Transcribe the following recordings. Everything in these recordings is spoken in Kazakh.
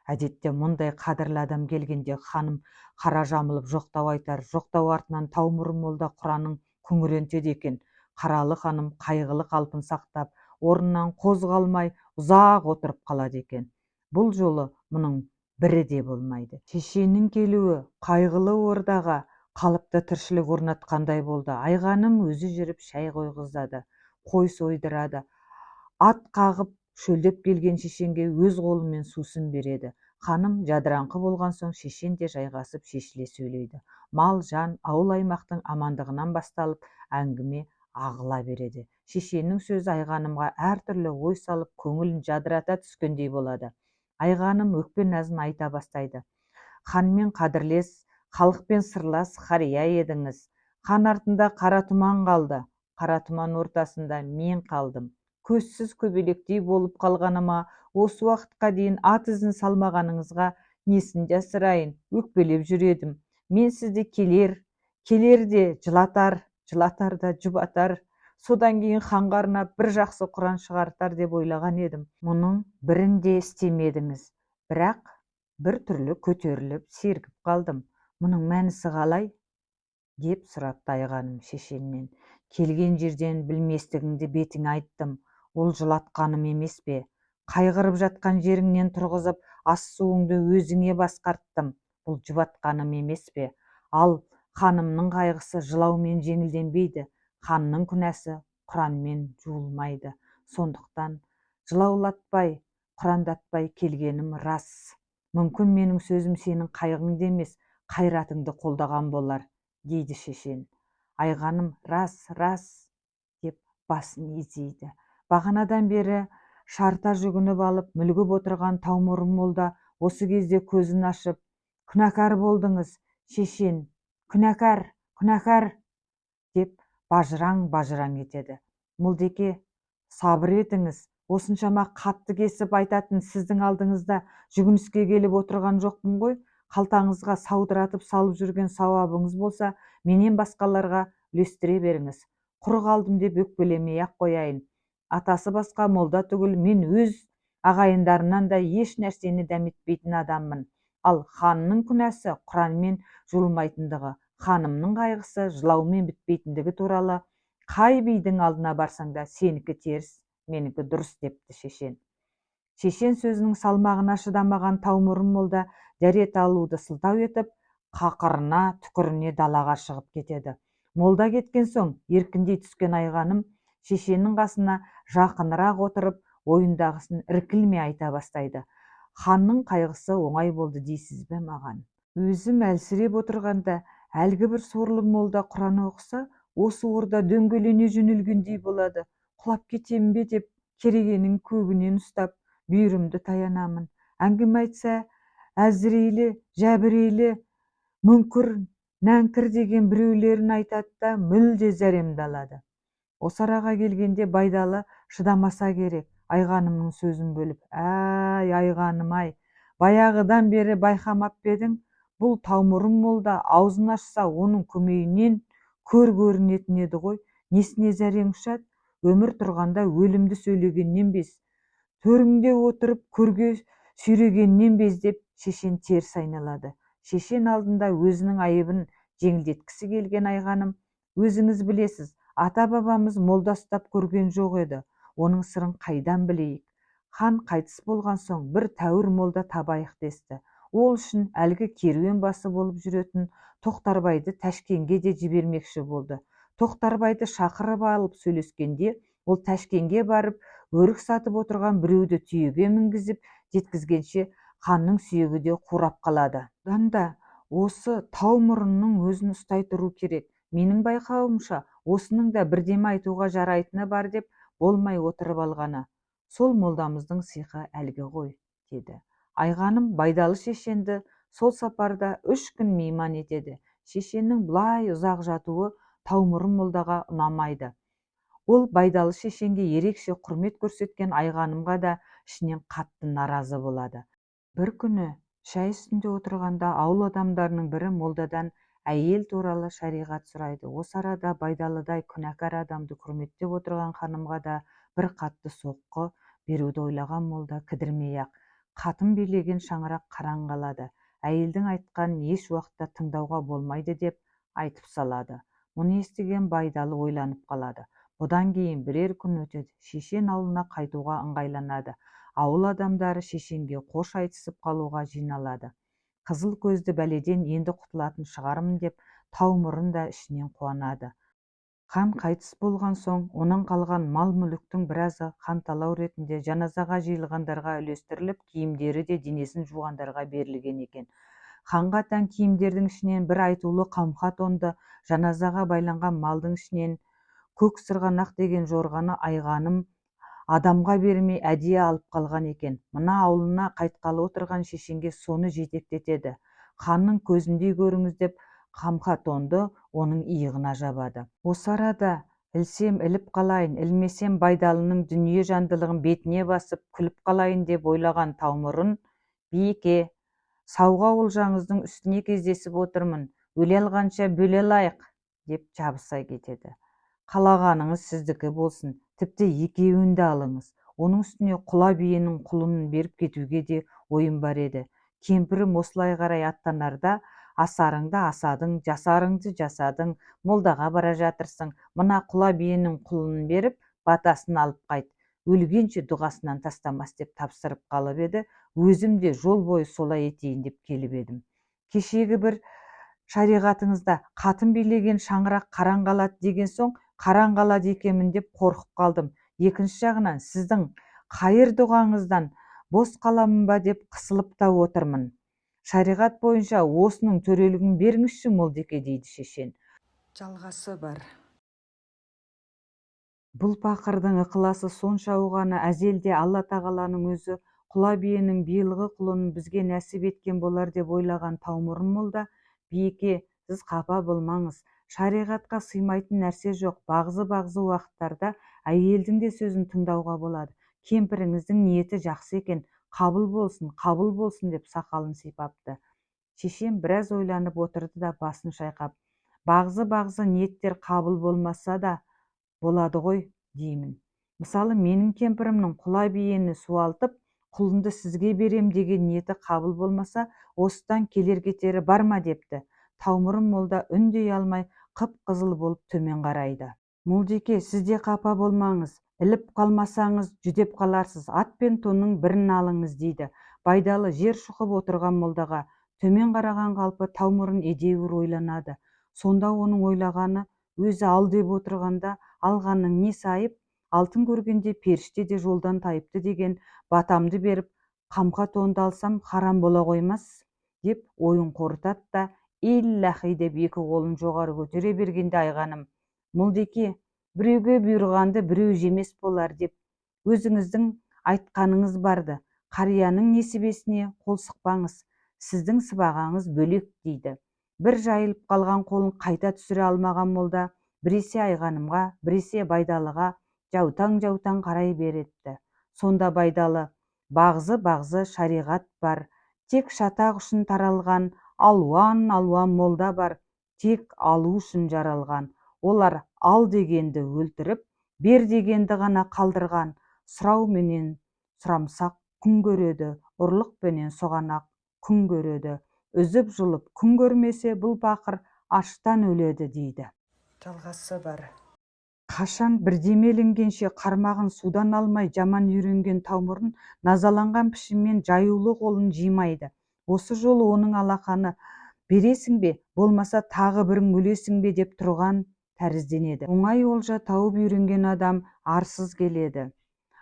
Әдетте мұндай қадірлі адам келгенде ханым қара жамылып жоқтау айтар, жоқтау артынан Таумұрын молда Құранын күңірентеді екен. Қаралы ханым қайғылы қалпын сақтап, орнынан қозғалмай ұзақ отырып қалады екен. Бұл жолы мұның бірі де болмайды. Шешенің келуі қайғылы ордаға қалыпты тіршілік орнатқандай болды. Айғаным өзі жүріп шай қойғызады, қой сойдырады. Ат қағып шөлдеп келген шешенге өз қолымен сусын береді. Ханым жадыраңқы болған соң шешен де жайғасып шешіле сөйлейді. Мал, жан, ауыл аймақтың амандығынан басталып, әңгіме ағыла береді. Шешеннің сөзі Айғанымға әртүрлі ой салып, көңілін жадырата түскендей болады. Айғаным өкпе назын айта бастайды. Ханмен қадірлес, халықпен сырлас қария едіңіз. Хан артында қара тұман қалды. Қара тұман ортасында мен қалдым. Көзсіз көбелектей болып қалғаныма, осы уақытқа дейін ат ізін салмағаныңызға несін жасырайын, өкпелеп жүредім. Мен сізді келер де жылатар, жылатар да жұбатар, содан кейін ханға арнап бір жақсы Құран шығартар деп ойлаған едім. Мұның бірін де істемедіңіз. Бірақ бір түрлі көтеріліп, сергіп қалдым. Мұның мәнісі қалай? Деп сұратты Айғаным шешеннен. Келген жерден білместігіңді бетіңе айттым. Ол жылатқаным емес пе? Қайғырып жатқан жеріңнен тұрғызып, ас суыңды өзіңе басқарттым. Бұл жұбатқаным емес пе? Ал ханымның қайғысы жылаумен жеңілденбейді. Ханның күнәсі Құранмен жуылмайды. Сондықтан жылаулатпай, құрандатпай келгенім рас. Мүмкін менің сөзім сенің қайғыңды емес, қайратыңды қолдаған болар, дейді шешен. Айғаным рас, деп басын изейді. Бағанадан бері шарта жүгініп алып, мүлгіп отырған Таумұрын молда осы кезде көзін ашып, күнәкар болдыңыз, шешен, күнәкар, деп бажыраң етеді. Молдеке, сабыр етіңіз, осыншама қатты кесіп айтатын сіздің алдыңызда жүгініске келіп отырған жоқпын ғой. Қалтаңызға саудыратып салып жүрген сауабыңыз болса, менен басқаларға үлестіре беріңіз. Құр қалдым деп өкпелемей ақ қояйын. Атасы басқа молда түгіл, мен өз ағайындарынан да еш нәрсені дәметпейтін адаммын. Ал ханның күнәсі Құранмен жуылмайтындығы, ханымның қайғысы жылаумен бітпейтіндігі туралы қай бидің алдына барсаң да сенікі теріс, менікі дұрыс, депті шешен. Шешен сөзінің салмағына шыдамаған Таумұрын молда дәрет алуды сылтау етіп, қақырына түкіріне далаға шығып кетеді. Молда кеткен соң еркіндей түскен Айғаным шешеннің қасына жақынырақ отырып, ойындағысын іркілмей айта бастайды. Ханның қайғысы оңай болды дейсіз бе маған? Өзім әлсіреп отырғанда, әлгі бір сорлы молда Құран оқыса, осы орда дөңгелене жөнелгендей болады. Құлап кетем бе деп керегенің көгінен ұстап, бүйірімді таянамын. Әңгіме айтса, Әзірейлі, Жәбірейлі, Мүңкір, Нәңкір деген біреулерін айтады да мүлде зәремді алады. Осы араға келгенде Байдалы шыдамаса керек, Айғанымның сөзін бөліп: «Әй, Айғаным-ай, баяғыдан бері байқамап едің, бұл Таумұрын молда аузын ашса, оның көмейінен көр көрінетін еді ғой. Несіне зәрең ұшады? Өмір тұрғанда өлімді сөйлегеннен без, төріңде отырып көрге сүйрегеннен без», деп шешен теріс айналады. Шешен алдында өзінің айыбын жеңілдеткісі келген Айғаным: «Өзіңіз білесіз, ата-бабамыз молда ұстап көрген жоқ еді. Оның сырын қайдан білейік? Хан қайтыс болған соң бір тәуір молда табайық десті. Ол үшін әлгі керуен басы болып жүретін Тоқтарбайды Тәшкенге де жібермекші болды. Тоқтарбайды шақырып алып сөйлескенде, ол Тәшкенге барып, өрік сатып отырған біреуді түйеге мінгізіп жеткізгенше ханның сүйегі де қурап қалады. Одан да осы Таумұрынның өзін ұстай тұру керек. Менің байқауымша, осының да бірдеме айтуға жарайтыны бар деп болмай отырып алғаны. Сол молдамыздың сиқы әлгі ғой», деді. Айғаным Байдалы шешенді сол сапарда 3 күн мейман етеді. Шешеннің бұлай ұзақ жатуы Таумұрын молдаға ұнамайды. Ол Байдалы шешенге ерекше құрмет көрсеткен Айғанымға да ішінен қатты наразы болады. Бір күні шай үстінде отырғанда ауыл адамдарының бірі молдадан әйел туралы шариғат сұрайды. Осы арада Байдалыдай күнәкар адамды құрметтеп отырған ханымға да бір қатты соққы беруді ойлаған молда кідірмей-ақ: Қатын билеген шаңырақ қараң қалады. Әйелдің айтқанын еш уақытта тыңдауға болмайды деп айтып салады. Мұны естіген Байдалы ойланып қалады. Бұдан кейін бірер күн өтеді. Шешен ауылына қайтуға ыңғайланады. Ауыл адамдары шешенге қош айтысып қалуға жиналады. Қызыл көзді бәледен енді құтылатын шығармын деп Таумұрын да ішінен қуанады. Хан қайтыс болған соң, онан қалған мал-мүліктің біразы ханталау ретінде жаназаға жиылғандарға үлестіріліп, киімдері де денесін жуғандарға берілген екен. Ханға тән киімдердің ішінен бір айтулы қамқа тонды, жаназаға байланған малдың ішінен көк сырғанақ деген жорғаны айғаным адамға бермей әдейі алып қалған екен. Мына ауылына қайтқалы отырған шешенге соны жетектетеді. Ханның көзіндей көріңіз деп қамқа тонды оның иығына жабады. Осы арада ілсем іліп қалайын, ілмесем Байдалының дүние жандылығын бетіне басып күліп қалайын деп ойлаған Таумұрын, «Бике, сауға олжаңыздың үстіне кездесіп отырмын, өле алғанша бөле алайық» деп жабыса кетеді. «Қалағаныңыз сіздікі болсын, тіпті екеуін де алыңыз. Оның үстіне құла биенің құлынын беріп кетуге де ойым бар еді. Кемпірім осылай қарай аттанарда, асарыңды асадың, жасарыңды жасадың, молдаға бара жатырсың, мына құла биенің құлынын беріп, батасын алып қайт, өлгенше дұғасынан тастамас деп тапсырып қалып еді. Өзім де жол бойы солай етейін деп келіп едім. Кешегі бір шариғатыңызда қатын билеген шаңырақ қараң қалады деген соң, қараң қалады екенмін деп қорқып қалдым. Екінші жағынан сіздің қайыр дұғаңыздан бос қаламын ба деп қысылып та отырмын. Шариғат бойынша осының төрелігін беріңізші молдеке, дейді шешен. Жалғасы бар. Бұл пақырдың ықыласы сонша оғаны әзелде Алла тағаланың өзі құла биенің биылғы құлынын бізге нәсіп еткен болар деп ойлаған Таумұрын молда, «Бике, сіз қапа болмаңыз, шариғатқа сыймайтын нәрсе жоқ, бағзы уақыттарда әйелдің де сөзін тыңдауға болады. Кемпіріңіздің ниеті жақсы екен, қабыл болсын деп сақалын сипапты. Шешем біраз ойланып отырды да басын шайқап, бағзы ниеттер қабыл болмаса да болады ғой деймін. Мысалы, менің кемпірімнің құла биені суалтып, құлынды сізге берем деген ниеті қабыл болмаса, осыдан келер кетері бар ма депті. Таумұрын молда үндей алмай қып-қызыл болып төмен қарайды. Молдеке, сіз де қапа болмаңыз, іліп қалмасаңыз жүдеп қаларсыз, ат пен тонның бірін алыңыз, дейді. Байдалы жер шұқып отырған молдаға төмен қараған қалпы Таумұрын едеуір ойланады. Сонда оның ойлағаны, өзі ал деп отырғанда алғанның не сайып, алтын көргенде періште де жолдан тайыпты деген батамды беріп, қамқа тонды алсам харам бола қоймас деп ойын қорытады да, «Иллахи» деп екі қолын жоғары көтере бергенде айғаным, «Молдеке, біреуге бұйырғанды біреу жемес болар» деп өзіңіздің айтқаныңыз барды. Қарияның несібесіне қол сықпаңыз, сіздің сыбағаңыз бөлек, дейді. Бір жайылып қалған қолын қайта түсіре алмаған молда біресе айғанымға, біресе Байдалыға жаутаң қарай беретті. Сонда Байдалы, бағзы шариғат бар, тек шатақ үшін таралған, алуан молда бар, тек алу үшін жаралған. Олар ал дегенді өлтіріп, бер дегенді ғана қалдырған. Сұрауменен сұрамсақ күн көреді, ұрлықпенен соғанақ күн көреді. Үзіп жұлып күн көрмесе, бұл пақыр аштан өледі, дейді. Жалғасы бар. Қашан бірдеме ілінгенше қармағын судан алмай жаман үйренген Таумұрын назаланған пішінмен жаюлы қолын жимайды. Осы жолы оның алақаны, бересің бе, болмаса тағы бірің өлесің бе деп тұрған тәрізденеді. Оңай олжа тауып үйренген адам арсыз келеді.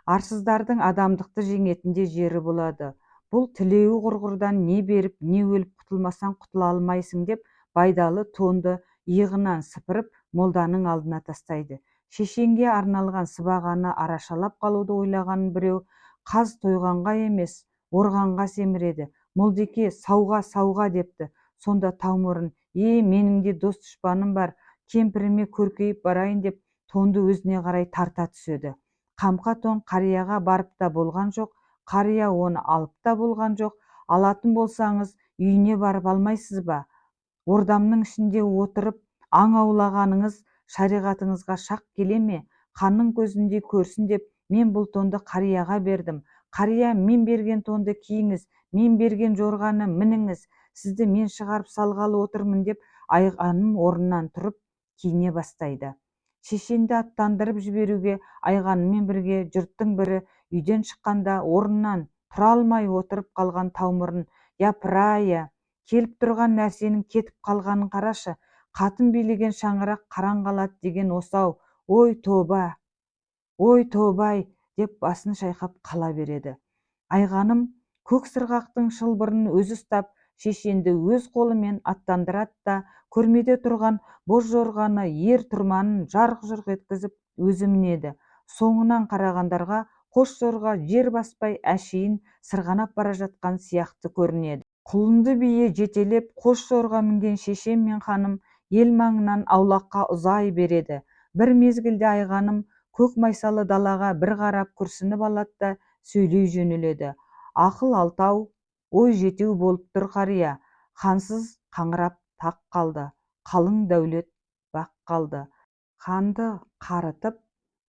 Арсыздардың адамдықты жеңетінде жері болады. Бұл тілеуі құрғырдан не беріп, не өліп құтылмасаң құтыла алмайсың деп Байдалы тонды иығынан сыпырып молданың алдына тастайды. Шешенге арналған сыбағаны арашалап қалуды ойлаған біреу қаз тойғанға емес, орғанға семіреді. Молдеке, сауға депті. Сонда Таумұрын, менің де дос дұшпаным бар, кемпіріме көркейіп барайын деп тонды өзіне қарай тарта түседі. Қамқа тон қарияға барып та болған жоқ, қария оны алып та болған жоқ. Алатын болсаңыз, үйіне барып алмайсыз ба? Ордамның ішінде отырып аң аулағаныңыз шариғатыңызға шақ келе ме? Ханның көзіндей көрсін деп мен бұл тонды қарияға бердім. Қария, мен берген тонды киіңіз, мен берген жорғаны мініңіз, сізді мен шығарып салғалы отырмын деп Айғаным орнынан тұрып киіне бастайды. Шешенді аттандырып жіберуге Айғаныммен бірге жұрттың бірі үйден шыққанда орнынан тұра алмай отырып қалған Таумұрын: «Япыр-ай, келіп тұрған нәрсенің кетіп қалғанын қарашы, қатын билеген шаңырақ қараң қалады деген осы-ау, ой тоба, ой тобай» деп басын шайқап қала береді. Айғаным көк сырғақтың шылбырын өзі ұстап, шешенді өз қолымен аттандырады да көрмеде тұрған боз жорғаны ер-тұрманын жарқ-жұрқ еткізіп өзі мінеді. Соңынан қарағандарға қос жорға жер баспай әшейін сырғанап бара жатқан сияқты көрінеді. Құлынды бие жетелеп қос жорға мінген шешем мен ханым ел маңынан аулаққа ұзай береді. Бір мезгілде Айғаным көк майсалы далаға бір қарап күрсініп алады да сөйлей жөнеледі: «Ақыл алтау, ой жетеу болып тұр қария. Хансыз қаңырап тақ қалды, қалың дәулет бақ қалды. Ханды қарытып,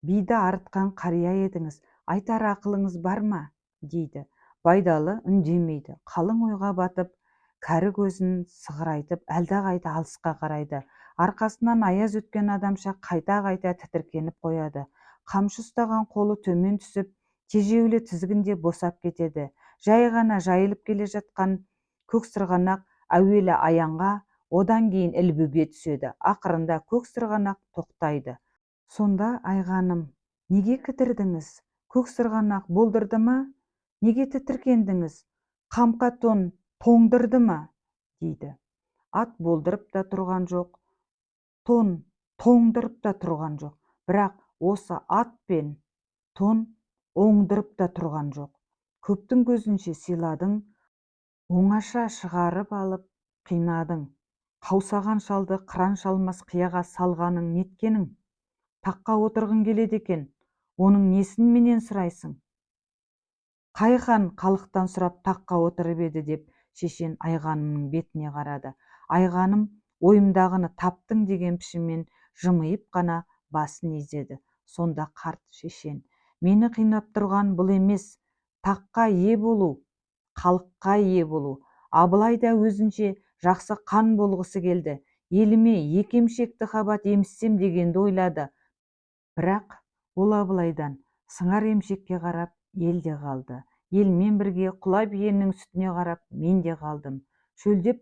биді арытқан қария едіңіз, айтар ақылыңыз бар ма?» дейді. Байдалы үндемейді. Қалың ойға батып, кәрі көзін сығырайтып әлдеқайда алысқа қарайды. Арқасынан аяз өткен адамша қайта-қайта тітіркеніп қояды. Қамшы ұстаған қолы төмен түсіп, тежеулі тізгінде босап кетеді. Жай ғана жайылып келе жатқан көк сырғанақ әуелі аяңға, одан кейін ілбуге түседі. Ақырында көк сырғанақ тоқтайды. Сонда Айғаным: «Неге кідірдіңіз? Көк сырғанақ болдырды ма? Неге тітіркендіңіз? Қамқа тон тоңдырды ма?» дейді. Ат болдырып та тұрған жоқ, тон тоңдырып та тұрған жоқ. Бірақ осы ат пен тон оңдырып та тұрған жоқ. Көптің көзінше сыйладың, оңаша шығарып алып қинадың. Қаусаған шалды қыран шалмас қияға салғаның неткенің? Таққа отырғың келеді екен, оның несін менен сұрайсың? Қай хан халықтан сұрап таққа отырып еді деп шешен Айғанымның бетіне қарады. Айғаным ойымдағыны таптың деген пішінмен жымиып қана басын изеді. Сонда қарт шешен: «Мені қинап тұрған бұл емес, таққа ие болу, халыққа ие болу. Абылай да өзінше жақсы қан болғысы келді. Еліме екі емшекті қабат еміссем дегенді ойлады. Бірақ ол Абылайдан сыңар емшекке қарап ел де қалды. Елмен бірге құла биенің сүтіне қарап мен де қалдым. Шөлдеп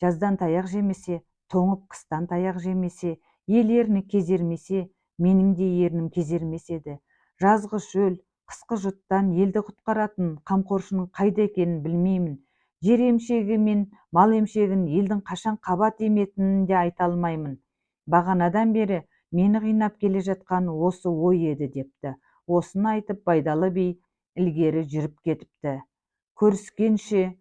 жаздан таяқ жемесе, тоңып қыстан таяқ жемесе, ел ерні кезермесе, менің де ернім кезермес еді. Жазғы шөл, қысқы жұттан елді құтқаратын қамқоршының қайда екенін білмеймін. Жер емшегі мен мал емшегін елдің қашан қабат еметінін де айта алмаймын. Бағанадан бері мені қинап келе жатқан осы ой еді» депті. Осыны айтып Байдалы би ілгері жүріп кетіпті. «Көріскенше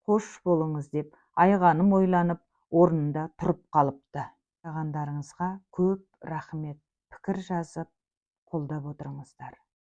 қош болыңыз» деп Айғаным ойланып орнында тұрып қалыпты. Тыңдағандарыңызға көп рахмет. Пікір жазып қолдап отырыңыздар.